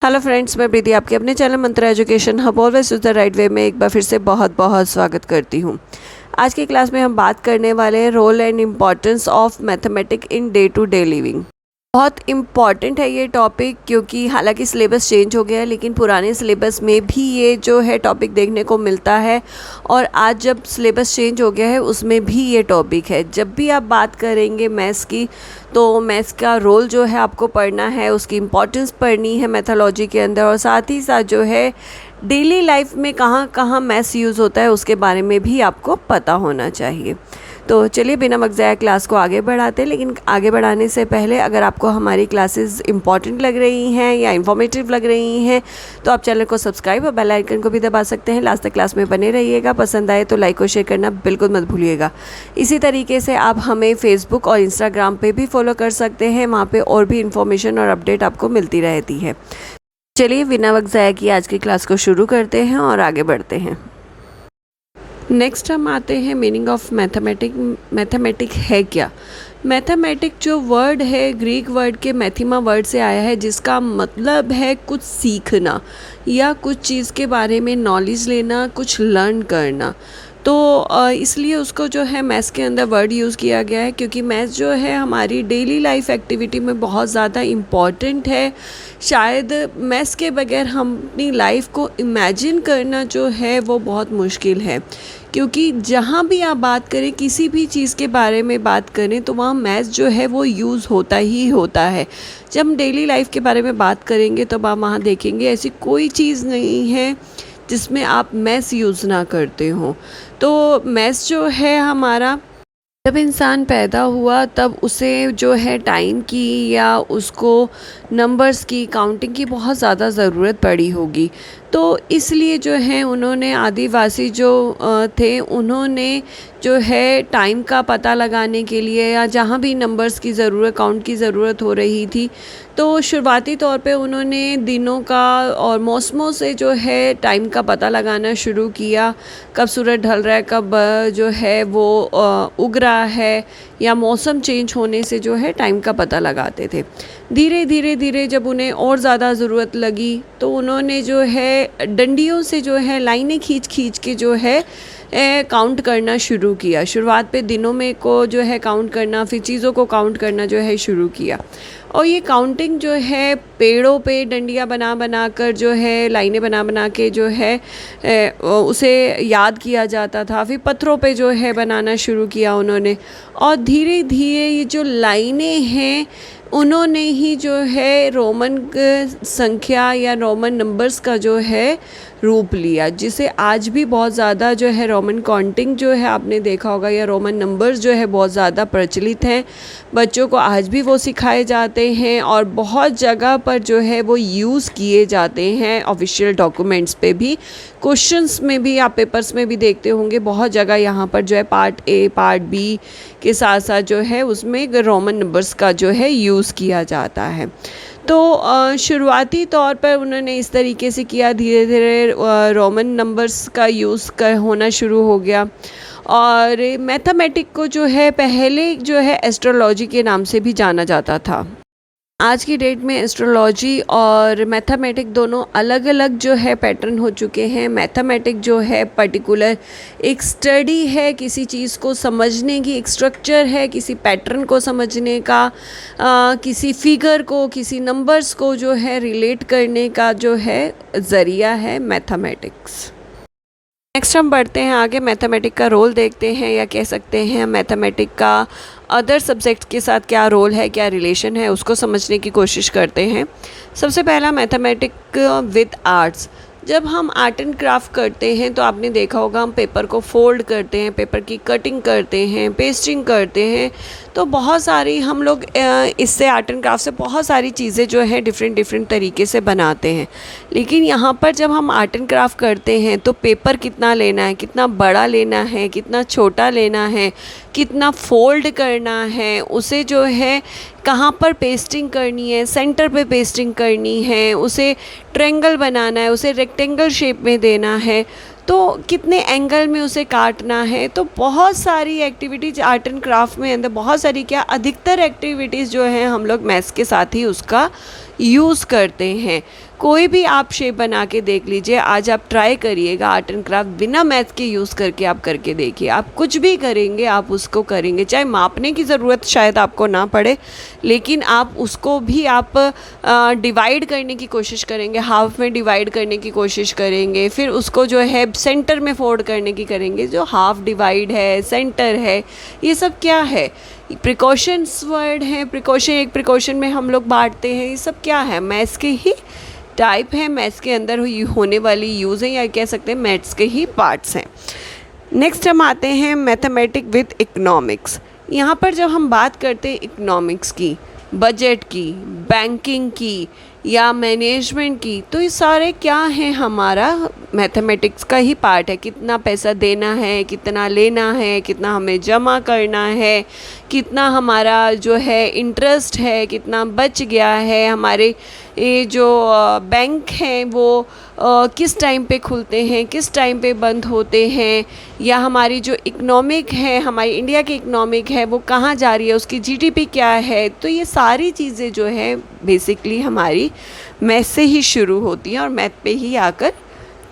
Hello friends, मैं प्रीति आपके अपने channel Mantra education hub always is the right way में एक बार फिर से बहुत बहुत स्वागत करती हूँ। आज की क्लास में हम बात करने वाले हैं role and importance of mathematic in day to day living. बहुत इम्पॉर्टेंट है ये टॉपिक, क्योंकि हालांकि सिलेबस चेंज हो गया है लेकिन पुराने सिलेबस में भी ये जो है टॉपिक देखने को मिलता है, और आज जब सिलेबस चेंज हो गया है उसमें भी ये टॉपिक है। जब भी आप बात करेंगे मैथ्स की, तो मैथ्स का रोल जो है आपको पढ़ना है, उसकी इम्पॉर्टेंस पढ़नी है मैथोलॉजी के अंदर, और साथ ही साथ जो है डेली लाइफ में कहाँ कहाँ मैथ्स यूज़ होता है उसके बारे में भी आपको पता होना चाहिए। तो चलिए बिना वक्त ज़ाया क्लास को आगे बढ़ाते हैं। लेकिन आगे बढ़ाने से पहले अगर आपको हमारी क्लासेस इंपॉर्टेंट लग रही हैं या इन्फॉर्मेटिव लग रही हैं तो आप चैनल को सब्सक्राइब और बेल आइकन को भी दबा सकते हैं। लास्ट तक क्लास में बने रहिएगा। पसंद आए तो लाइक और शेयर करना बिल्कुल मत भूलिएगा। इसी तरीके से आप हमें फेसबुक और इंस्टाग्राम पे भी फॉलो कर सकते हैं, वहाँ पे और भी इन्फॉर्मेशन और अपडेट आपको मिलती रहती है। चलिए बिना वक्त ज़ाया किए आज की क्लास को शुरू करते हैं और आगे बढ़ते हैं। नेक्स्ट हम आते हैं मीनिंग ऑफ मैथमेटिक। मैथमेटिक है क्या? मैथमेटिक जो वर्ड है ग्रीक वर्ड के मैथिमा वर्ड से आया है, जिसका मतलब है कुछ सीखना या कुछ चीज़ के बारे में नॉलेज लेना, कुछ लर्न करना। तो इसलिए उसको जो है मैथ्स के अंदर वर्ड यूज़ किया गया है, क्योंकि मैथ्स जो है हमारी डेली लाइफ एक्टिविटी में बहुत ज़्यादा इम्पॉर्टेंट है। शायद मैथ्स के बगैर हम अपनी लाइफ को इमेजिन करना जो है वो बहुत मुश्किल है, क्योंकि जहाँ भी आप बात करें, किसी भी चीज़ के बारे में बात करें, तो वहाँ मैथ्स जो है वो यूज़ होता ही होता है। जब हम डेली लाइफ के बारे में बात करेंगे तो आप वहाँ देखेंगे ऐसी कोई चीज़ नहीं है जिसमें आप मैथ्स यूज़ ना करते हो। तो मैथ्स जो है हमारा, जब इंसान पैदा हुआ तब उसे जो है टाइम की या उसको नंबर्स की काउंटिंग की बहुत ज़्यादा ज़रूरत पड़ी होगी। तो इसलिए जो है उन्होंने, आदिवासी जो थे, उन्होंने जो है टाइम का पता लगाने के लिए या जहाँ भी नंबर्स की ज़रूरत, काउंट की ज़रूरत हो रही थी, तो शुरुआती तौर पे उन्होंने दिनों का और मौसमों से जो है टाइम का पता लगाना शुरू किया। कब सूरज ढल रहा है, कब जो है वो उग रहा है, या मौसम चेंज होने से जो है टाइम का पता लगाते थे। धीरे धीरे धीरे जब उन्हें और ज़्यादा ज़रूरत लगी तो उन्होंने जो है डंडियों से जो है लाइनें खींच खींच के जो है काउंट करना शुरू किया। शुरुआत पे दिनों में को जो है काउंट करना, फिर चीज़ों को काउंट करना जो है शुरू किया। और ये काउंटिंग जो है पेड़ों पे डंडियाँ बना बना कर जो है, लाइनें बना बना के जो है उसे याद किया जाता था। फिर पत्थरों पे जो है बनाना शुरू किया उन्होंने, और धीरे धीरे ये जो लाइनें हैं उन्होंने ही जो है रोमन संख्या या रोमन नंबर्स का जो है रूप लिया, जिसे आज भी बहुत ज़्यादा जो है रोमन काउंटिंग जो है आपने देखा होगा, या रोमन नंबर्स जो है बहुत ज़्यादा प्रचलित हैं। बच्चों को आज भी वो सिखाए जाते हैं और बहुत जगह पर जो है वो यूज़ किए जाते हैं। ऑफिशियल डॉक्यूमेंट्स पे भी, क्वेश्चंस में भी, आप पेपर्स में भी देखते होंगे बहुत जगह यहाँ पर जो है पार्ट ए पार्ट बी के साथ साथ जो है उसमें रोमन नंबर्स का जो है यूज़ किया जाता है। तो शुरुआती तौर पर उन्होंने इस तरीके से किया, धीरे धीरे रोमन नंबर्स का यूज़ होना शुरू हो गया। और मैथमेटिक को जो है पहले जो है एस्ट्रोलॉजी के नाम से भी जाना जाता था। आज की डेट में एस्ट्रोलॉजी और मैथमेटिक दोनों अलग अलग जो है पैटर्न हो चुके हैं। मैथमेटिक जो है पर्टिकुलर एक स्टडी है, किसी चीज़ को समझने की एक स्ट्रक्चर है, किसी पैटर्न को समझने का, किसी फिगर को, किसी नंबर्स को जो है रिलेट करने का जो है ज़रिया है मैथमेटिक्स। नेक्स्ट हम बढ़ते हैं आगे, मैथमेटिक का रोल देखते हैं, या कह सकते हैं मैथमेटिक का अदर सब्जेक्ट के साथ क्या रोल है, क्या रिलेशन है, उसको समझने की कोशिश करते हैं। सबसे पहला, मैथमेटिक विद आर्ट्स। जब हम आर्ट एंड क्राफ्ट करते हैं तो आपने देखा होगा हम पेपर को फोल्ड करते हैं, पेपर की कटिंग करते हैं, पेस्टिंग करते हैं। तो बहुत सारी हम लोग इससे, आर्ट एंड क्राफ्ट से बहुत सारी चीज़ें जो है डिफरेंट डिफरेंट तरीके से बनाते हैं। लेकिन यहाँ पर जब हम आर्ट एंड क्राफ्ट करते हैं तो पेपर कितना लेना है, कितना बड़ा लेना है, कितना छोटा लेना है, कितना फोल्ड करना है, उसे जो है कहाँ पर पेस्टिंग करनी है, सेंटर पे पेस्टिंग करनी है, उसे ट्रायंगल बनाना है, उसे रेक्टेंगल शेप में देना है, तो कितने एंगल में उसे काटना है। तो बहुत सारी एक्टिविटीज़ आर्ट एंड क्राफ्ट में अंदर, बहुत सारी क्या, अधिकतर एक्टिविटीज़ जो हैं हम लोग मैथ्स के साथ ही उसका यूज़ करते हैं। कोई भी आप शेप बना के देख लीजिए, आज आप ट्राई करिएगा आर्ट एंड क्राफ्ट बिना मैथ के यूज़ करके आप करके देखिए। आप कुछ भी करेंगे आप उसको करेंगे, चाहे मापने की ज़रूरत शायद आपको ना पड़े, लेकिन आप उसको भी आप डिवाइड करने की कोशिश करेंगे, हाफ में डिवाइड करने की कोशिश करेंगे, फिर उसको जो है सेंटर में फोल्ड करने की करेंगे। जो हाफ डिवाइड है, सेंटर है, ये सब क्या है? प्रिकॉशंस वर्ड है। प्रिकॉशन, एक प्रिकॉशन में हम लोग बांटते हैं। ये सब क्या है? मैथ्स के ही टाइप है, मैथ्स के अंदर होने वाली यूज़ है, या कह सकते हैं मैथ्स के ही पार्ट्स हैं। नेक्स्ट हम आते हैं मैथमेटिक विद इकोनॉमिक्स। यहाँ पर जब हम बात करते हैं इकोनॉमिक्स की, बजट की, बैंकिंग की या मैनेजमेंट की, तो ये सारे क्या हैं? हमारा मैथमेटिक्स का ही पार्ट है। कितना पैसा देना है, कितना लेना है, कितना हमें जमा करना है, कितना हमारा जो है इंटरेस्ट है, कितना बच गया है, हमारे ये जो बैंक हैं वो किस टाइम पे खुलते हैं, किस टाइम पे बंद होते हैं, या हमारी जो इकोनॉमिक है, हमारी इंडिया की इकोनॉमिक है वो कहाँ जा रही है, उसकी जीडीपी क्या है। तो ये सारी चीज़ें जो है बेसिकली हमारी मैथ से ही शुरू होती हैं और मैथ पे ही आकर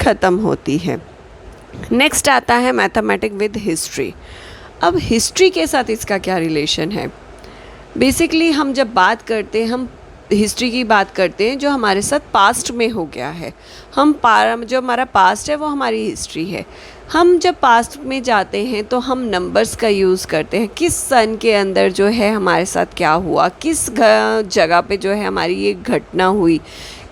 ख़त्म होती है। नेक्स्ट आता है मैथमेटिक विद हिस्ट्री। अब हिस्ट्री के साथ इसका क्या रिलेशन है? बेसिकली हम जब बात करते हैं, हम हिस्ट्री की बात करते हैं जो हमारे साथ पास्ट में हो गया है। जो हमारा पास्ट है वो हमारी हिस्ट्री है। हम जब पास्ट में जाते हैं तो हम नंबर्स का यूज़ करते हैं, किस सन के अंदर जो है हमारे साथ क्या हुआ, किस जगह पे जो है हमारी ये घटना हुई,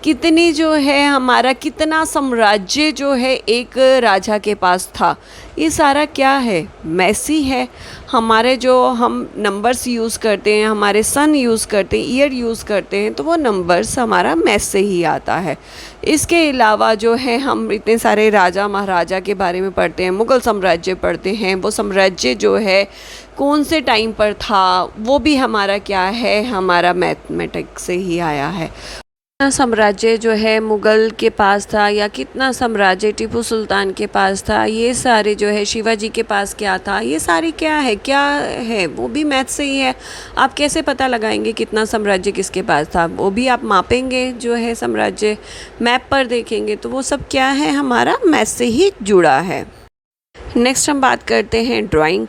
कितनी जो है हमारा कितना साम्राज्य जो है एक राजा के पास था। ये सारा क्या है? मैसी है। हमारे जो हम नंबर्स यूज़ करते हैं, हमारे सन यूज़ करते हैं, ईयर यूज़ करते हैं, तो वो नंबर्स हमारा मैथ से ही आता है। इसके अलावा जो है हम इतने सारे राजा महाराजा के बारे में पढ़ते हैं, मुग़ल साम्राज्य पढ़ते हैं, वो साम्राज्य जो है कौन से टाइम पर था, वो भी हमारा क्या है? हमारा मैथमेटिक्स से ही आया है। कितना साम्राज्य जो है मुग़ल के पास था, या कितना साम्राज्य टीपू सुल्तान के पास था, ये सारे जो है शिवाजी के पास क्या था, ये सारी क्या है वो भी मैथ से ही है। आप कैसे पता लगाएंगे कितना साम्राज्य किसके पास था? वो भी आप मापेंगे, जो है साम्राज्य मैप पर देखेंगे, तो वो सब क्या है? हमारा मैथ से ही जुड़ा है। नेक्स्ट हम बात करते हैं ड्राइंग।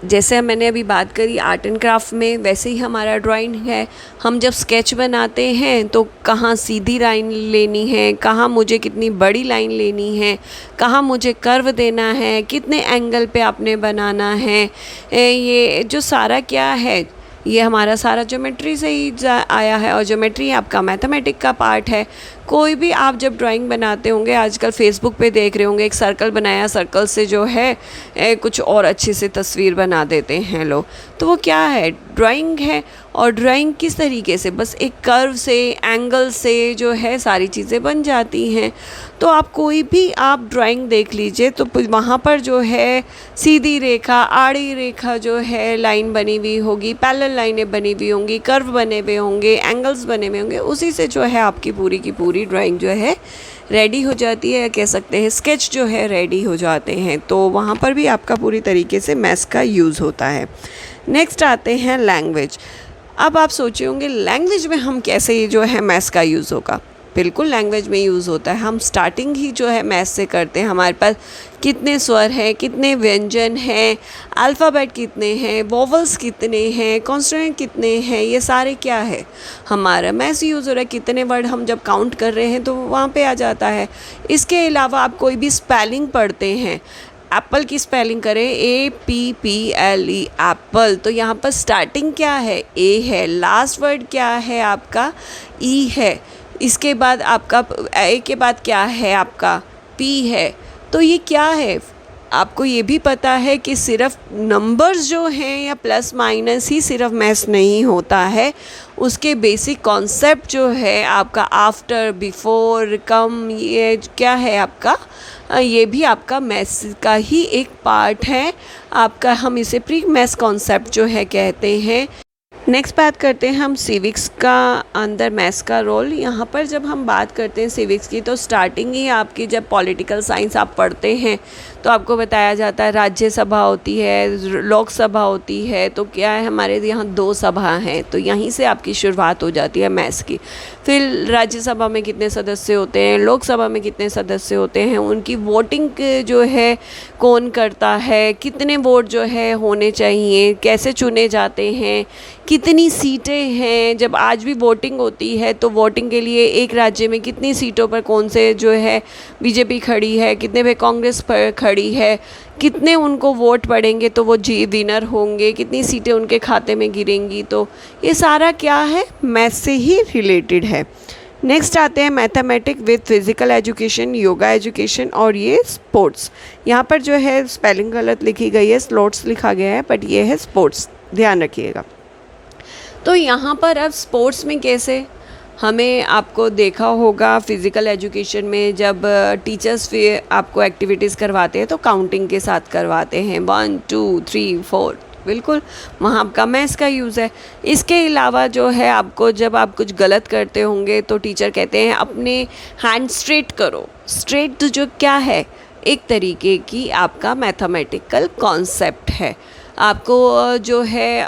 जैसे मैंने अभी बात करी आर्ट एंड क्राफ्ट में, वैसे ही हमारा ड्राइंग है। हम जब स्केच बनाते हैं तो कहाँ सीधी लाइन लेनी है, कहाँ मुझे कितनी बड़ी लाइन लेनी है, कहाँ मुझे कर्व देना है, कितने एंगल पे आपने बनाना है, ये जो सारा क्या है, ये हमारा सारा ज्योमेट्री से ही आया है, और ज्योमेट्री आपका मैथमेटिक का पार्ट है। कोई भी आप जब ड्राइंग बनाते होंगे, आजकल फेसबुक पे देख रहे होंगे, एक सर्कल बनाया, सर्कल से जो है कुछ और अच्छे से तस्वीर बना देते हैं लोग, तो वो क्या है? ड्राइंग है। और ड्राइंग किस तरीके से? बस एक कर्व से, एंगल से जो है सारी चीज़ें बन जाती हैं। तो आप कोई भी आप ड्राइंग देख लीजिए, तो वहाँ पर जो है सीधी रेखा, आड़ी रेखा जो है लाइन बनी हुई होगी, पैरेलल लाइनें बनी हुई होंगी, कर्व बने हुए होंगे, एंगल्स बने हुए होंगे, उसी से जो है आपकी पूरी की पूरी ड्राइंग जो है रेडी हो जाती है, या कह सकते हैं स्केच जो है रेडी हो जाते हैं। तो वहाँ पर भी आपका पूरी तरीके से मैथ्स का यूज़ होता है। नेक्स्ट आते हैं लैंग्वेज। अब आप सोचे होंगे लैंग्वेज में हम कैसे जो है मैथ्स का यूज़ होगा? बिल्कुल लैंग्वेज में यूज़ होता है। हम स्टार्टिंग ही जो है मैथ्स से करते हैं। हमारे पास कितने स्वर हैं, कितने व्यंजन हैं, अल्फ़ाबेट कितने हैं, वोवल्स कितने हैं, कॉन्सोनेंट कितने हैं, ये सारे क्या है? हमारा मैथ्स यूज़ हो रहा है। कितने वर्ड हम जब काउंट कर रहे हैं तो वहाँ पे आ जाता है। इसके अलावा आप कोई भी स्पेलिंग पढ़ते हैं, एप्पल की स्पेलिंग करें APPLE एप्पल, तो यहाँ पर स्टार्टिंग क्या है? A है, लास्ट वर्ड क्या है आपका? E है, इसके बाद आपका A के बाद क्या है आपका? P है। तो ये क्या है? आपको ये भी पता है कि सिर्फ नंबर्स जो हैं या प्लस माइनस ही सिर्फ मैथ्स नहीं होता है, उसके बेसिक कॉन्सेप्ट जो है आपका आफ्टर, बिफोर, कम, ये क्या है आपका? ये भी आपका मैथ्स का ही एक पार्ट है आपका। हम इसे प्री मैथ्स कॉन्सेप्ट जो है कहते हैं। नेक्स्ट बात करते हैं हम सिविक्स का अंदर मैथ्स का रोल। यहाँ पर जब हम बात करते हैं सिविक्स की, तो स्टार्टिंग ही आपकी जब पॉलिटिकल साइंस आप पढ़ते हैं तो आपको बताया जाता है राज्यसभा होती है, लोकसभा होती है, तो क्या है हमारे यहाँ 2 सभा हैं, तो यहीं से आपकी शुरुआत हो जाती है मैथ्स की। फिर राज्यसभा में कितने सदस्य होते हैं, लोकसभा में कितने सदस्य होते हैं, उनकी वोटिंग जो है कौन करता है, कितने वोट जो है होने चाहिए, कैसे चुने जाते हैं, कितनी सीटें हैं। जब आज भी वोटिंग होती है तो वोटिंग के लिए एक राज्य में कितनी सीटों पर कौन से जो है बीजेपी खड़ी है, कितने पे कांग्रेस पर खड़ी है, कितने उनको वोट पड़ेंगे तो वो जी विनर होंगे, कितनी सीटें उनके खाते में गिरेंगी। तो ये सारा क्या है, मैथ्स से ही रिलेटेड है। नेक्स्ट आते हैं mathematic with physical education, yoga education और ये स्पोर्ट्स। यहाँ पर जो है स्पेलिंग गलत लिखी गई है, स्लोट्स लिखा गया है, बट ये है स्पोर्ट्स, ध्यान रखिएगा। तो यहाँ पर अब स्पोर्ट्स में कैसे हमें, आपको देखा होगा फिज़िकल एजुकेशन में जब टीचर्स फिर आपको एक्टिविटीज़ करवाते हैं तो काउंटिंग के साथ करवाते हैं, 1 2 3 4, बिल्कुल वहाँ आपका मैथ्स का यूज़ है। इसके अलावा जो है आपको जब आप कुछ गलत करते होंगे तो टीचर कहते हैं अपने हैंड स्ट्रेट करो। स्ट्रेट जो क्या है, एक तरीके की आपका मैथमेटिकल कॉन्सेप्ट है। आपको जो है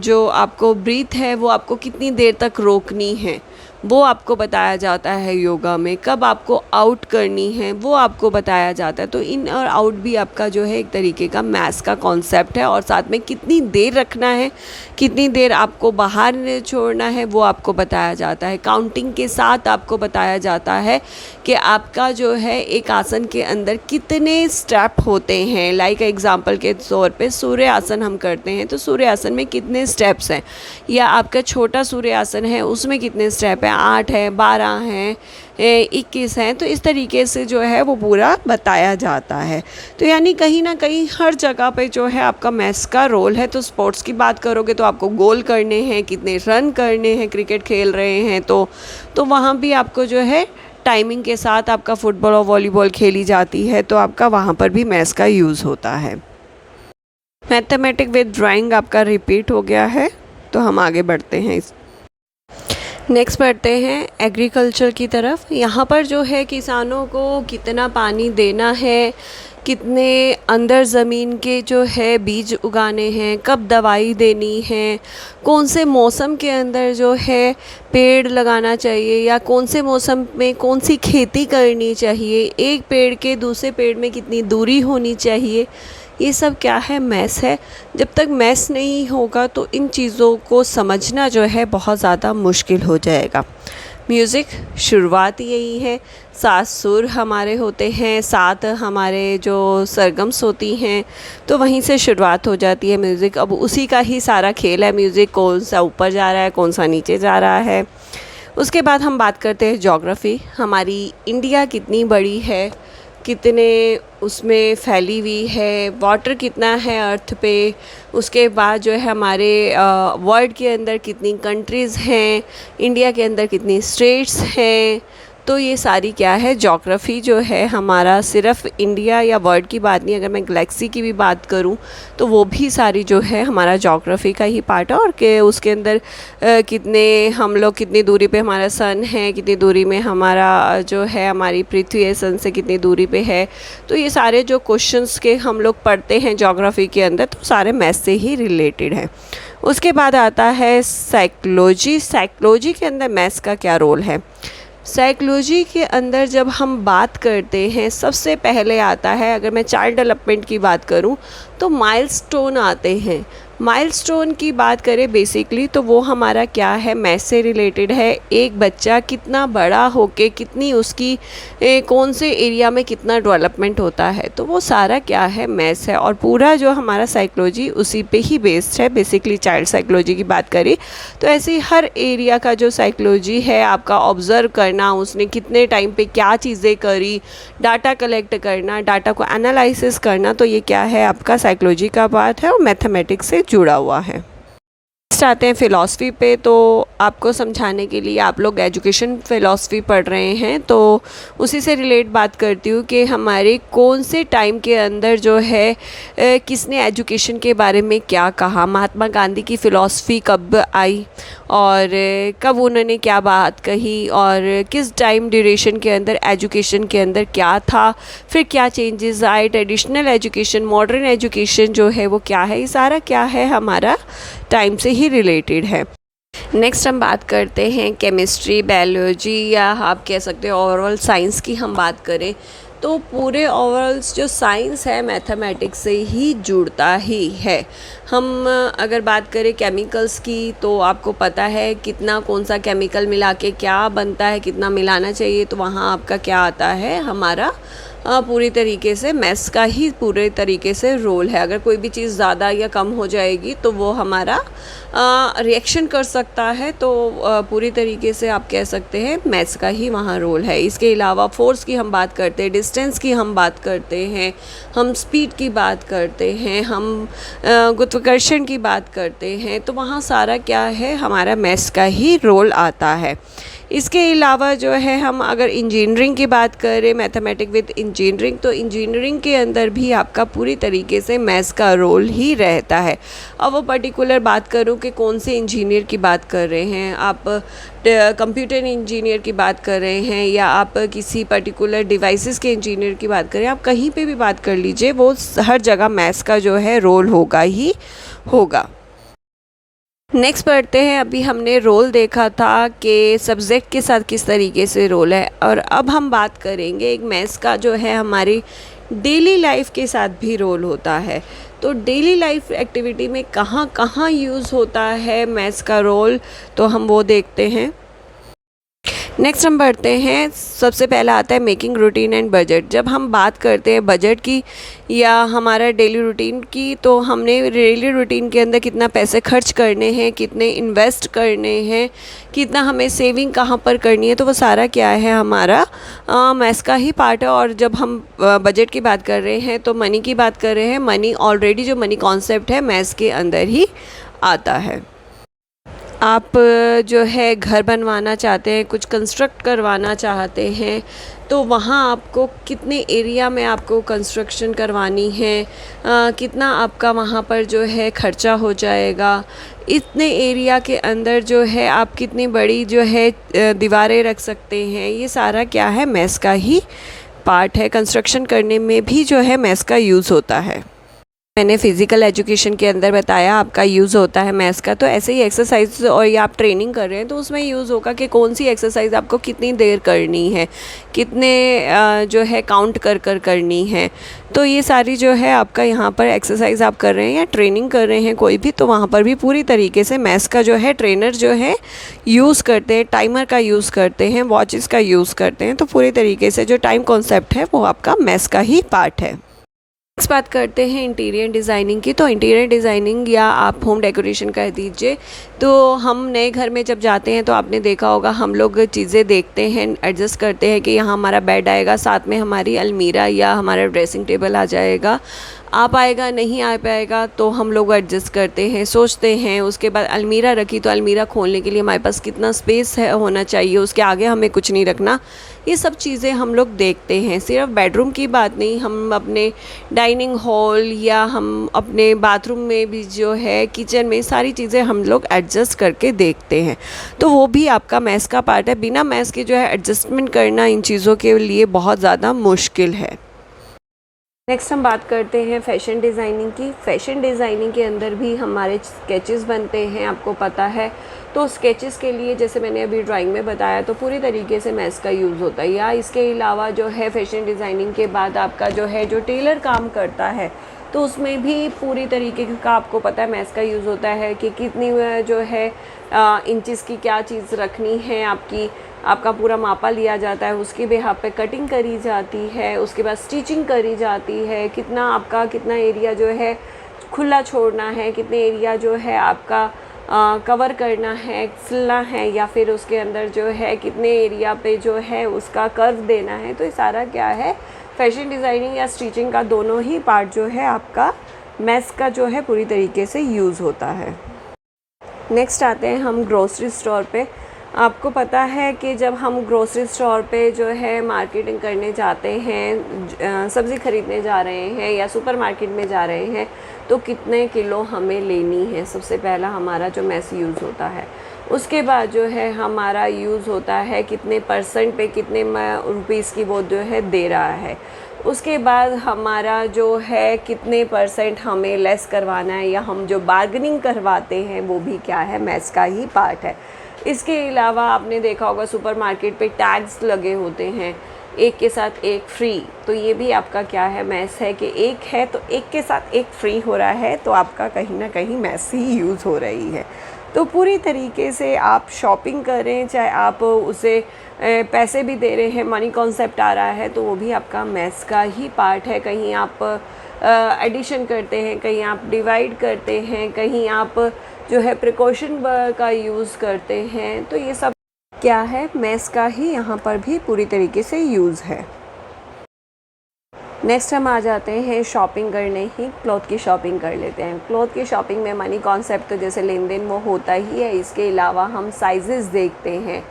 जो आपको ब्रीथ है वो आपको कितनी देर तक रोकनी है वो आपको बताया जाता है योगा में। कब आपको आउट करनी है वो आपको बताया जाता है। तो इन और आउट भी आपका जो है एक तरीके का मैथ्स का कॉन्सेप्ट है। और साथ में कितनी देर रखना है, कितनी देर आपको बाहर छोड़ना है वो आपको बताया जाता है। काउंटिंग के साथ आपको बताया जाता है कि आपका जो है एक आसन के अंदर कितने स्टेप होते हैं। लाइक एग्जांपल के तौर पे सूर्य आसन हम करते हैं तो सूर्य आसन में कितने स्टेप्स हैं, या आपका छोटा सूर्य आसन है उसमें कितने स्टेप हैं, 8 है, 12 हैं, 21 हैं। तो इस तरीके से जो है वो पूरा बताया जाता है। तो यानी कहीं ना कहीं हर जगह पे जो है आपका मैथ्स का रोल है। तो स्पोर्ट्स की बात करोगे तो आपको गोल करने हैं, कितने रन करने हैं, क्रिकेट खेल रहे हैं तो वहाँ भी आपको जो है टाइमिंग के साथ आपका फुटबॉल और वॉलीबॉल खेली जाती है तो आपका वहाँ पर भी मैथ्स का यूज़ होता है। मैथमेटिक विद ड्राइंग आपका रिपीट हो गया है, तो हम आगे बढ़ते हैं। नेक्स्ट बढ़ते हैं एग्रीकल्चर की तरफ। यहाँ पर जो है किसानों को कितना पानी देना है, कितने अंदर ज़मीन के जो है बीज उगाने हैं, कब दवाई देनी है, कौन से मौसम के अंदर जो है पेड़ लगाना चाहिए या कौन से मौसम में कौन सी खेती करनी चाहिए, एक पेड़ के दूसरे पेड़ में कितनी दूरी होनी चाहिए, ये सब क्या है, मैथ्स है। जब तक मैथ्स नहीं होगा तो इन चीज़ों को समझना जो है बहुत ज़्यादा मुश्किल हो जाएगा। म्यूज़िक शुरुआत यही है, 7 सुर हमारे होते हैं, 7 हमारे जो सरगम्स होती हैं, तो वहीं से शुरुआत हो जाती है म्यूज़िक। अब उसी का ही सारा खेल है, म्यूज़िक कौन सा ऊपर जा रहा है, कौन सा नीचे जा रहा है। उसके बाद हम बात करते हैं ज्योग्राफी। हमारी इंडिया कितनी बड़ी है, कितने उसमें फैली हुई है, वाटर कितना है अर्थ पे, उसके बाद जो है हमारे वर्ल्ड के अंदर कितनी कंट्रीज़ हैं, इंडिया के अंदर कितनी स्टेट्स हैं। तो ये सारी क्या है, ज्योग्राफी जो है हमारा सिर्फ इंडिया या वर्ल्ड की बात नहीं, अगर मैं गैलेक्सी की भी बात करूं तो वो भी सारी जो है हमारा ज्योग्राफी का ही पार्ट है। और के उसके अंदर कितने हम लोग, कितनी दूरी पे हमारा सन है, कितनी दूरी में हमारा जो है हमारी पृथ्वी है सन से कितनी दूरी पे है। तो ये सारे जो क्वेश्चंस के हम लोग पढ़ते हैं ज्योग्राफी के अंदर, तो सारे मैथ्स से ही रिलेटेड है। उसके बाद आता है साइकोलॉजी। साइकोलॉजी के अंदर मैथ्स का क्या रोल है। साइकोलॉजी के अंदर जब हम बात करते हैं, सबसे पहले आता है, अगर मैं चाइल्ड डेवलपमेंट की बात करूं तो माइलस्टोन आते हैं। माइलस्टोन की बात करें बेसिकली तो वो हमारा क्या है, मैथ्स से रिलेटेड है। एक बच्चा कितना बड़ा होके कितनी उसकी कौन से एरिया में कितना डेवलपमेंट होता है, तो वो सारा क्या है, मैथ्स है। और पूरा जो हमारा साइकोलॉजी उसी पे ही बेस्ड है। बेसिकली चाइल्ड साइकोलॉजी की बात करें तो ऐसे हर एरिया का जो साइकोलॉजी है आपका ऑब्ज़र्व करना, उसने कितने टाइम पे क्या चीज़ें करी, डाटा कलेक्ट करना, डाटा को एनालिसिस करना, तो ये क्या है आपका साइकोलॉजी का पार्ट है और मैथमेटिक्स से जुड़ा हुआ है। आते हैं फ़िलासफ़ी पे। तो आपको समझाने के लिए, आप लोग एजुकेशन फ़िलासफ़ी पढ़ रहे हैं तो उसी से रिलेट बात करती हूँ कि हमारे कौन से टाइम के अंदर जो है किसने एजुकेशन के बारे में क्या कहा, महात्मा गांधी की फ़िलासफ़ी कब आई और कब उन्होंने क्या बात कही और किस टाइम ड्यूरेशन के अंदर एजुकेशन के अंदर क्या था, फिर क्या चेंजेस आए, ट्रेडिशनल एजुकेशन, मॉडर्न एजुकेशन जो है वो क्या है, ये सारा क्या है हमारा टाइम से ही रिलेटेड है। नेक्स्ट हम बात करते हैं केमिस्ट्री, बायोलॉजी या आप कह सकते हो ओवरऑल साइंस की हम बात करें तो पूरे ओवरऑल जो साइंस है मैथमेटिक्स से ही जुड़ता ही है। हम अगर बात करें केमिकल्स की तो आपको पता है कितना कौन सा केमिकल मिला के क्या बनता है, कितना मिलाना चाहिए, तो वहाँ आपका क्या आता है हमारा पूरी तरीके से मैथ्स का ही पूरे तरीके से रोल है। अगर कोई भी चीज़ ज़्यादा या कम हो जाएगी तो वो हमारा रिएक्शन कर सकता है, तो पूरी तरीके से आप कह सकते हैं मैथ्स का ही वहाँ रोल है। इसके अलावा फोर्स की हम बात करते हैं, डिस्टेंस की हम बात करते हैं, हम स्पीड की बात करते हैं, हम गुरुत्वाकर्षण की बात करते हैं, तो वहाँ सारा क्या है हमारा मैथ्स का ही रोल आता है। इसके अलावा जो है हम अगर इंजीनियरिंग की बात करें, मैथमेटिक्स विद इंजीनियरिंग, तो इंजीनियरिंग के अंदर भी आपका पूरी तरीके से मैथ्स का रोल ही रहता है। अब वो पर्टिकुलर बात करूँ कि कौन से इंजीनियर की बात कर रहे हैं, आप कंप्यूटर इंजीनियर की बात कर रहे हैं या आप किसी पर्टिकुलर डिवाइसेस के इंजीनियर की बात करें, आप कहीं पे भी बात कर लीजिए, वो हर जगह मैथ्स का जो है रोल होगा ही होगा। नेक्स्ट पढ़ते हैं। अभी हमने रोल देखा था कि सब्जेक्ट के साथ किस तरीके से रोल है, और अब हम बात करेंगे एक मैथ्स का जो है हमारी डेली लाइफ के साथ भी रोल होता है। तो डेली लाइफ एक्टिविटी में कहाँ कहाँ यूज़ होता है मैथ्स का रोल, तो हम वो देखते हैं। नेक्स्ट हम बढ़ते हैं। सबसे पहला आता है मेकिंग रूटीन एंड बजट। जब हम बात करते हैं बजट की या हमारा डेली रूटीन की, तो हमने डेली रूटीन के अंदर कितना पैसे खर्च करने हैं, कितने इन्वेस्ट करने हैं, कितना हमें सेविंग कहाँ पर करनी है, तो वो सारा क्या है हमारा मैथ्स का ही पार्ट है। और जब हम बजट की बात कर रहे हैं तो मनी की बात कर रहे हैं। मनी ऑलरेडी जो मनी कॉन्सेप्ट है मैथ्स के अंदर ही आता है। आप जो है घर बनवाना चाहते हैं, कुछ कंस्ट्रक्ट करवाना चाहते हैं, तो वहाँ आपको कितने एरिया में आपको कंस्ट्रक्शन करवानी है, कितना आपका वहाँ पर जो है खर्चा हो जाएगा, इतने एरिया के अंदर जो है आप कितनी बड़ी जो है दीवारें रख सकते हैं, ये सारा क्या है मैथ्स का ही पार्ट है। कंस्ट्रक्शन करने में भी जो है मैथ्स का यूज़ होता है। मैंने फ़िज़िकल एजुकेशन के अंदर बताया आपका यूज़ होता है मैथ्स का, तो ऐसे ही एक्सरसाइज और या आप ट्रेनिंग कर रहे हैं तो उसमें यूज़ होगा कि कौन सी एक्सरसाइज आपको कितनी देर करनी है, कितने जो है काउंट कर कर करनी है। तो ये सारी जो है आपका यहाँ पर एक्सरसाइज आप कर रहे हैं या ट्रेनिंग कर रहे हैं कोई भी, तो वहाँ पर भी पूरी तरीके से मैथ्स का जो है ट्रेनर जो है यूज़ करते हैं, टाइमर का यूज़ करते हैं, वॉचेस का यूज़ करते हैं। तो पूरी तरीके से जो टाइम कॉन्सेप्ट है वो आपका मैथ्स का ही पार्ट है। नेक्स्ट बात करते हैं इंटीरियर डिज़ाइनिंग की। तो इंटीरियर डिज़ाइनिंग या आप होम डेकोरेशन कह दीजिए, तो हम नए घर में जब जाते हैं तो आपने देखा होगा हम लोग चीज़ें देखते हैं, एडजस्ट करते हैं कि यहाँ हमारा बेड आएगा, साथ में हमारी अलमीरा या हमारा ड्रेसिंग टेबल आ जाएगा, आ पाएगा नहीं आ पाएगा, तो हम लोग एडजस्ट करते हैं, सोचते हैं। उसके बाद अलमीरा रखी तो अलमीरा खोलने के लिए हमारे पास कितना स्पेस है होना चाहिए, उसके आगे हमें कुछ नहीं रखना, ये सब चीज़ें हम लोग देखते हैं। सिर्फ बेडरूम की बात नहीं, हम अपने डाइनिंग हॉल या हम अपने बाथरूम में भी जो है किचन में सारी चीज़ें हम लोग एडजस्ट करके देखते हैं। तो वो भी आपका मैथ्स का पार्ट है। बिना मैथ्स के जो है एडजस्टमेंट करना इन चीज़ों के लिए बहुत ज़्यादा मुश्किल है। नेक्स्ट हम बात करते हैं फैशन डिज़ाइनिंग की। फैशन डिज़ाइनिंग के अंदर भी हमारे स्केचेस बनते हैं, आपको पता है। तो स्केचेस के लिए जैसे मैंने अभी ड्राइंग में बताया, तो पूरी तरीके से मैथ्स का यूज़ होता है। या इसके अलावा जो है फैशन डिज़ाइनिंग के बाद आपका जो है जो टेलर काम करता है, तो उसमें भी पूरी तरीके का आपको पता है मैथ्स का यूज़ होता है कि कितनी जो है इंचेस की क्या चीज़ रखनी है, आपका पूरा मापा लिया जाता है, उसके बेहाफ पे कटिंग करी जाती है, उसके बाद स्टिचिंग करी जाती है, कितना एरिया जो है खुला छोड़ना है, कितने एरिया जो है आपका कवर करना है, सिलना है, या फिर उसके अंदर जो है कितने एरिया पे जो है उसका कर्व देना है। तो ये सारा क्या है फैशन डिज़ाइनिंग या स्टिचिंग का दोनों ही पार्ट जो है आपका मैथ्स का जो है पूरी तरीके से यूज़ होता है। नेक्स्ट आते हैं हम ग्रोसरी स्टोर पे। आपको पता है कि जब हम ग्रोसरी स्टोर पे जो है मार्केटिंग करने जाते हैं, सब्ज़ी ख़रीदने जा रहे हैं या सुपरमार्केट में जा रहे हैं, तो कितने किलो हमें लेनी है। सबसे पहला हमारा जो मैस यूज़ होता है। उसके बाद जो है हमारा यूज़ होता है कितने परसेंट पे कितने रुपीस की वो जो है दे रहा है। उसके बाद हमारा जो है कितने परसेंट हमें लेस करवाना है, या हम जो बार्गेनिंग करवाते हैं वो भी क्या है, मैस का ही पार्ट है। इसके अलावा आपने देखा होगा सुपरमार्केट पे टैग्स लगे होते हैं, एक के साथ एक फ्री, तो ये भी आपका क्या है, मैस है कि एक है तो एक के साथ एक फ्री हो रहा है, तो आपका कहीं ना कहीं मैस ही यूज़ हो रही है। तो पूरी तरीके से आप शॉपिंग करें, चाहे आप उसे पैसे भी दे रहे हैं, मनी कॉन्सेप्ट आ रहा है, तो वो भी आपका मैथ्स का ही पार्ट है। कहीं आप एडिशन करते हैं, कहीं आप डिवाइड करते हैं, कहीं आप जो है प्रिकॉशन का यूज़ करते हैं, तो ये सब क्या है, मैथ्स का ही यहाँ पर भी पूरी तरीके से यूज़ है। नेक्स्ट हम आ जाते हैं शॉपिंग करने ही, क्लॉथ की शॉपिंग कर लेते हैं। क्लॉथ की शॉपिंग में मनी कॉन्सेप्ट तो जैसे लेन देन वो होता ही है। इसके अलावा हम साइजेस देखते हैं,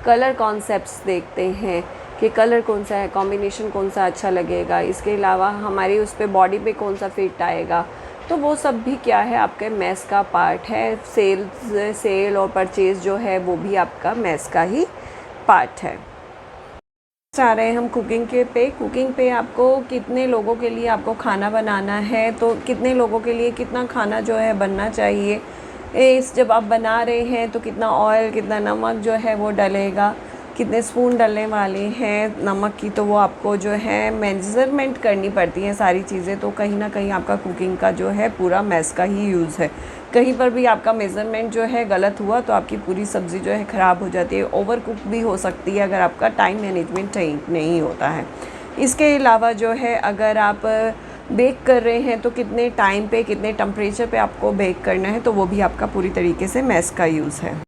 कलर कॉन्सेप्ट्स देखते हैं कि कलर कौन सा है, कॉम्बिनेशन कौन सा अच्छा लगेगा। इसके अलावा हमारी उस पर बॉडी पे कौन सा फिट आएगा, तो वो सब भी क्या है, आपके मैस का पार्ट है। सेल और परचेज़ जो है वो भी आपका मैस का ही पार्ट है। आ रहे हैं हम कुकिंग पे आपको कितने लोगों के लिए आपको खाना बनाना है, तो कितने लोगों के लिए कितना खाना जो है बनना चाहिए। जब आप बना रहे हैं तो कितना ऑयल, कितना नमक जो है वो डलेगा, कितने स्पून डलने वाले हैं नमक की, तो वो आपको जो है मेजरमेंट करनी पड़ती है सारी चीज़ें। तो कहीं ना कहीं आपका कुकिंग का जो है पूरा मैस का ही यूज़ है। कहीं पर भी आपका मेज़रमेंट जो है गलत हुआ तो आपकी पूरी सब्ज़ी जो है ख़राब हो जाती है, ओवर कुक भी हो सकती है अगर आपका टाइम मैनेजमेंट नहीं होता है। इसके अलावा जो है अगर आप बेक कर रहे हैं तो कितने टाइम पे, कितने टेम्परेचर पे आपको बेक करना है, तो वो भी आपका पूरी तरीके से मैस का यूज़ है।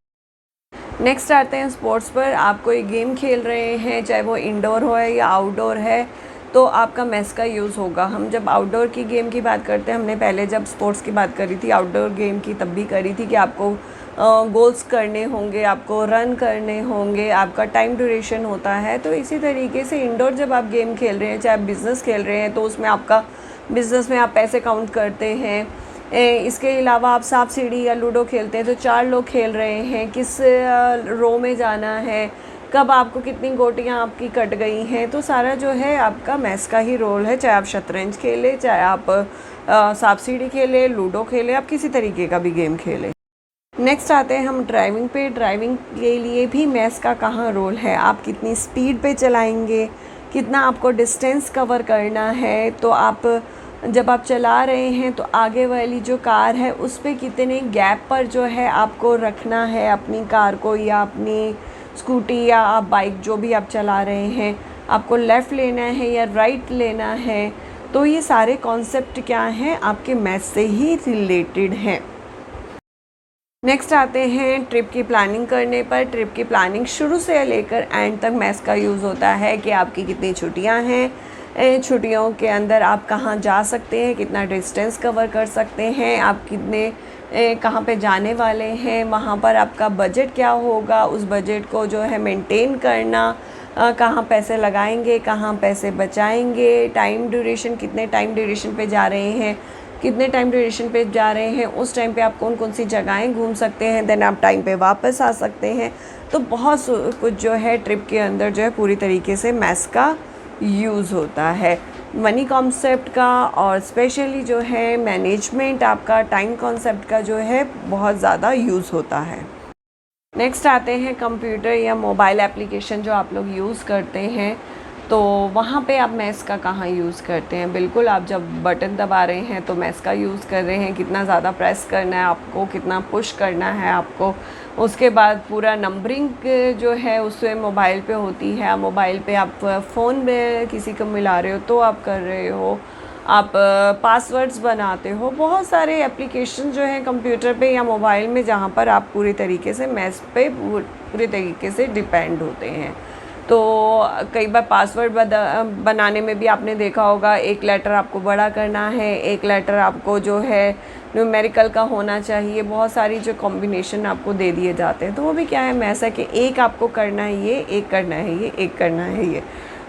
नेक्स्ट आते हैं स्पोर्ट्स पर। आप कोई गेम खेल रहे हैं, चाहे वो इंडोर हो या आउटडोर है, तो आपका मैस का यूज़ होगा। हम जब आउटडोर की गेम की बात करते हैं, हमने पहले जब स्पोर्ट्स की बात करी थी आउटडोर गेम की, तब भी करी थी कि आपको गोल्स करने होंगे, आपको रन करने होंगे, आपका टाइम ड्यूरेशन होता है। तो इसी तरीके से इंडोर जब आप गेम खेल रहे हैं, चाहे आप बिज़नेस खेल रहे हैं, तो उसमें आपका बिज़नेस में आप पैसे काउंट करते हैं। इसके अलावा आप सांप सीढ़ी या लूडो खेलते हैं तो 4 लोग खेल रहे हैं, किस रो में जाना है, कब आपको कितनी गोटियाँ आपकी कट गई हैं, तो सारा जो है आपका मैस का ही रोल है। चाहे आप शतरंज खेलें, चाहे आप सांप सीढ़ी खेलें, लूडो खेलें, आप किसी तरीके का भी गेम खेलें। नेक्स्ट आते हैं हम ड्राइविंग पे। ड्राइविंग के लिए भी मैस का कहाँ रोल है, आप कितनी स्पीड पे चलाएंगे, कितना आपको डिस्टेंस कवर करना है। तो आप जब आप चला रहे हैं तो आगे वाली जो कार है उस पर कितने गैप पर जो है आपको रखना है अपनी कार को, या अपनी स्कूटी या आप बाइक जो भी आप चला रहे हैं, आपको लेफ़्ट लेना है या राइट लेना है। तो ये सारे कॉन्सेप्ट क्या हैं, आपके मैथ से ही रिलेटेड हैं। नेक्स्ट आते हैं ट्रिप की प्लानिंग करने पर। ट्रिप की प्लानिंग शुरू से लेकर एंड तक मैथ्स का यूज़ होता है कि आपकी कितनी छुट्टियां हैं, छुट्टियों के अंदर आप कहाँ जा सकते हैं, कितना डिस्टेंस कवर कर सकते हैं, आप कितने कहाँ पे जाने वाले हैं, वहाँ पर आपका बजट क्या होगा, उस बजट को जो है मेंटेन करना, कहाँ पैसे लगाएंगे, कहाँ पैसे बचाएंगे, टाइम ड्यूरेशन, कितने टाइम ड्यूरेशन पे जा रहे हैं, कितने टाइम ड्यूरेशन पे जा रहे हैं, उस टाइम पे आप कौन कौन सी जगहें घूम सकते हैं, देन आप टाइम पे वापस आ सकते हैं। तो बहुत कुछ जो है ट्रिप के अंदर जो है पूरी तरीके से मैथ्स का यूज़ होता है, मनी कॉन्सेप्ट का, और स्पेशली जो है मैनेजमेंट आपका टाइम कॉन्सेप्ट का जो है बहुत ज़्यादा यूज़ होता है। नेक्स्ट आते हैं कंप्यूटर या मोबाइल एप्लीकेशन जो आप लोग यूज़ करते हैं, तो वहाँ पे आप मैथ्स का कहाँ यूज़ करते हैं। बिल्कुल, आप जब बटन दबा रहे हैं तो मैथ्स का यूज़ कर रहे हैं, कितना ज़्यादा प्रेस करना है आपको, कितना पुश करना है आपको। उसके बाद पूरा नंबरिंग जो है उसमें मोबाइल पे होती है, मोबाइल पे आप फ़ोन में किसी को मिला रहे हो तो आप कर रहे हो, आप पासवर्ड्स बनाते हो, बहुत सारे एप्लीकेशन जो हैं कंप्यूटर पे या मोबाइल में जहाँ पर आप पूरी तरीके से मैथ्स पे पूरी तरीके से डिपेंड होते हैं। तो कई बार पासवर्ड बनाने में भी आपने देखा होगा, एक लेटर आपको बड़ा करना है, एक लेटर आपको जो है न्यूमेरिकल का होना चाहिए, बहुत सारी जो कॉम्बिनेशन आपको दे दिए जाते हैं। तो वो भी क्या है, मैथ्स है कि एक आपको करना है ये, एक करना है ये, एक करना है ये।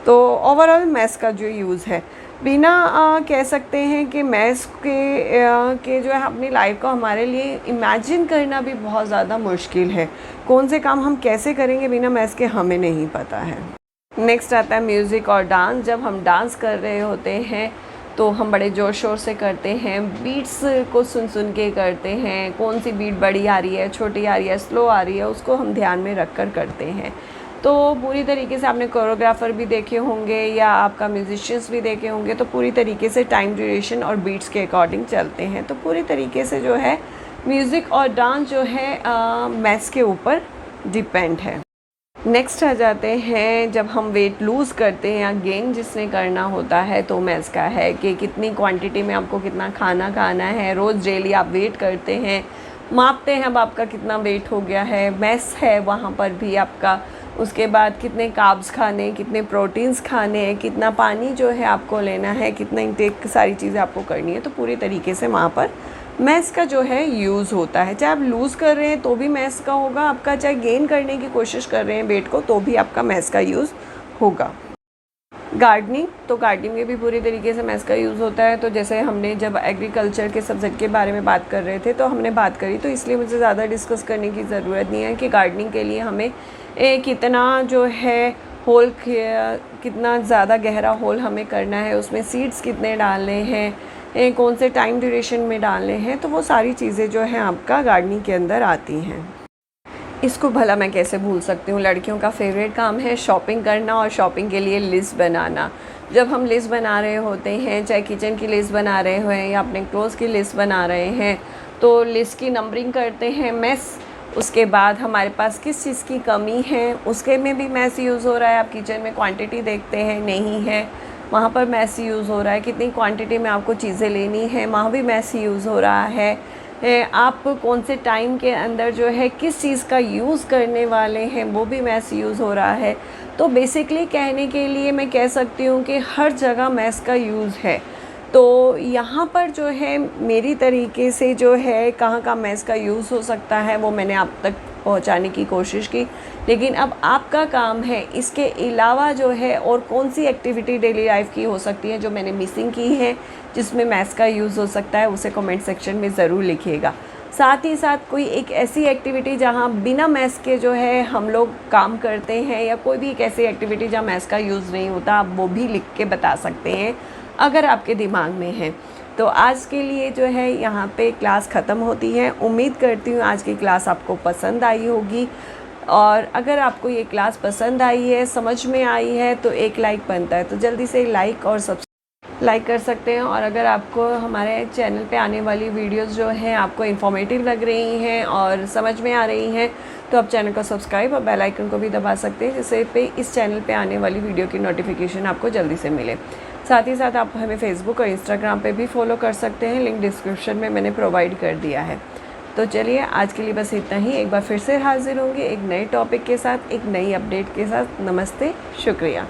तो ओवरऑल मैथ्स का जो यूज़ है, बिना कह सकते हैं कि मैथ्स के जो है अपनी लाइफ को हमारे लिए इमेजिन करना भी बहुत ज़्यादा मुश्किल है। कौन से काम हम कैसे करेंगे बिना मैथ्स के, हमें नहीं पता है। नेक्स्ट आता है म्यूज़िक और डांस। जब हम डांस कर रहे होते हैं तो हम बड़े ज़ोर शोर से करते हैं, बीट्स को सुन सुन के करते हैं, कौन सी बीट बड़ी आ रही है, छोटी आ रही है, स्लो आ रही है, उसको हम ध्यान में रख कर करते हैं। तो पूरी तरीके से आपने कोरियोग्राफर भी देखे होंगे या आपका म्यूजिशियंस भी देखे होंगे, तो पूरी तरीके से टाइम ड्यूरेशन और बीट्स के अकॉर्डिंग चलते हैं। तो पूरी तरीके से जो है म्यूज़िक और डांस जो है मैथ्स के ऊपर डिपेंड है। नेक्स्ट आ जाते हैं, जब हम वेट लूज़ करते हैं या गेन जिसने करना होता है, तो मैथ्स का है कि कितनी क्वांटिटी में आपको कितना खाना खाना है। रोज़ डेली आप वेट करते हैं, मापते हैं अब आपका कितना वेट हो गया है, मैथ्स है वहाँ पर भी आपका। उसके बाद कितने कार्ब्स खाने, कितने प्रोटीन्स खाने हैं, कितना पानी जो है आपको लेना है, कितना इंटेक, सारी चीज़ें आपको करनी है। तो पूरी तरीके से वहाँ पर मैथ्स का जो है यूज़ होता है। चाहे आप लूज़ कर रहे हैं तो भी मैथ्स का होगा आपका, चाहे गेन करने की कोशिश कर रहे हैं वेट को तो भी आपका मैथ्स का यूज़ होगा। गार्डनिंग, तो गार्डनिंग में भी पूरी तरीके से मैथ्स का यूज़ होता है। तो जैसे हमने जब एग्रीकल्चर के सब्जेक्ट के बारे में बात कर रहे थे तो हमने बात करी, तो इसलिए मुझे ज़्यादा डिस्कस करने की ज़रूरत नहीं है कि गार्डनिंग के लिए हमें कितना जो है होल, कितना ज़्यादा गहरा होल हमें करना है, उसमें सीड्स कितने डालने हैं, कौन से टाइम ड्यूरेशन में डालने हैं। तो वो सारी चीज़ें जो हैं आपका गार्डनिंग के अंदर आती हैं। इसको भला मैं कैसे भूल सकती हूँ, लड़कियों का फेवरेट काम है शॉपिंग करना और शॉपिंग के लिए लिस्ट बनाना। जब हम लिस्ट बना रहे होते हैं, चाहे किचन की लिस्ट बना रहे हो या अपने क्लोथ्स की लिस्ट बना रहे हैं, तो लिस्ट की नंबरिंग करते हैं मैथ्स। उसके बाद हमारे पास किस चीज़ की कमी है उसके में भी मैथ्स यूज़ हो रहा है। आप किचन में क्वांटिटी देखते हैं, नहीं है, वहाँ पर मैथ्स यूज़ हो रहा है। कितनी क्वांटिटी में आपको चीज़ें लेनी है, वहाँ भी मैथ्स यूज़ हो रहा है। आप कौन से टाइम के अंदर जो है किस चीज़ का यूज़ करने वाले हैं, वो भी मैथ्स यूज़ हो रहा है। तो बेसिकली कहने के लिए मैं कह सकती हूँ कि हर जगह मैथ्स का यूज़ है। तो यहाँ पर जो है मेरी तरीके से जो है कहाँ मैथ्स का यूज़ हो सकता है वो मैंने आप तक पहुँचाने की कोशिश की। लेकिन अब आपका काम है इसके अलावा जो है और कौन सी एक्टिविटी डेली लाइफ की हो सकती है जो मैंने मिसिंग की है, जिसमें मैथ्स का यूज़ हो सकता है, उसे कमेंट सेक्शन में ज़रूर लिखिएगा। साथ ही साथ कोई एक ऐसी एक्टिविटी जहाँ बिना मैथ्स के जो है हम लोग काम करते हैं, या कोई भी एक ऐसी एक्टिविटी जहाँ मैथ्स का यूज़ नहीं होता, आप वो भी लिख के बता सकते हैं अगर आपके दिमाग में है। तो आज के लिए जो है यहाँ पे क्लास ख़त्म होती है। उम्मीद करती हूँ आज की क्लास आपको पसंद आई होगी, और अगर आपको ये क्लास पसंद आई है, समझ में आई है, तो एक लाइक बनता है, तो जल्दी से लाइक और लाइक कर सकते हैं। और अगर आपको हमारे चैनल पे आने वाली वीडियोस जो हैं आपको इन्फॉर्मेटिव लग रही हैं और समझ में आ रही हैं, तो आप चैनल को सब्सक्राइब और बेल आइकन को भी दबा सकते हैं, जिससे पे इस चैनल पे आने वाली वीडियो की नोटिफिकेशन आपको जल्दी से मिले। साथ ही साथ आप हमें फेसबुक और इंस्टाग्राम पे भी फॉलो कर सकते हैं, लिंक डिस्क्रिप्शन में मैंने प्रोवाइड कर दिया है। तो चलिए आज के लिए बस इतना ही। एक बार फिर से हाजिर होंगे एक नए टॉपिक के साथ, एक नई अपडेट के साथ। नमस्ते, शुक्रिया।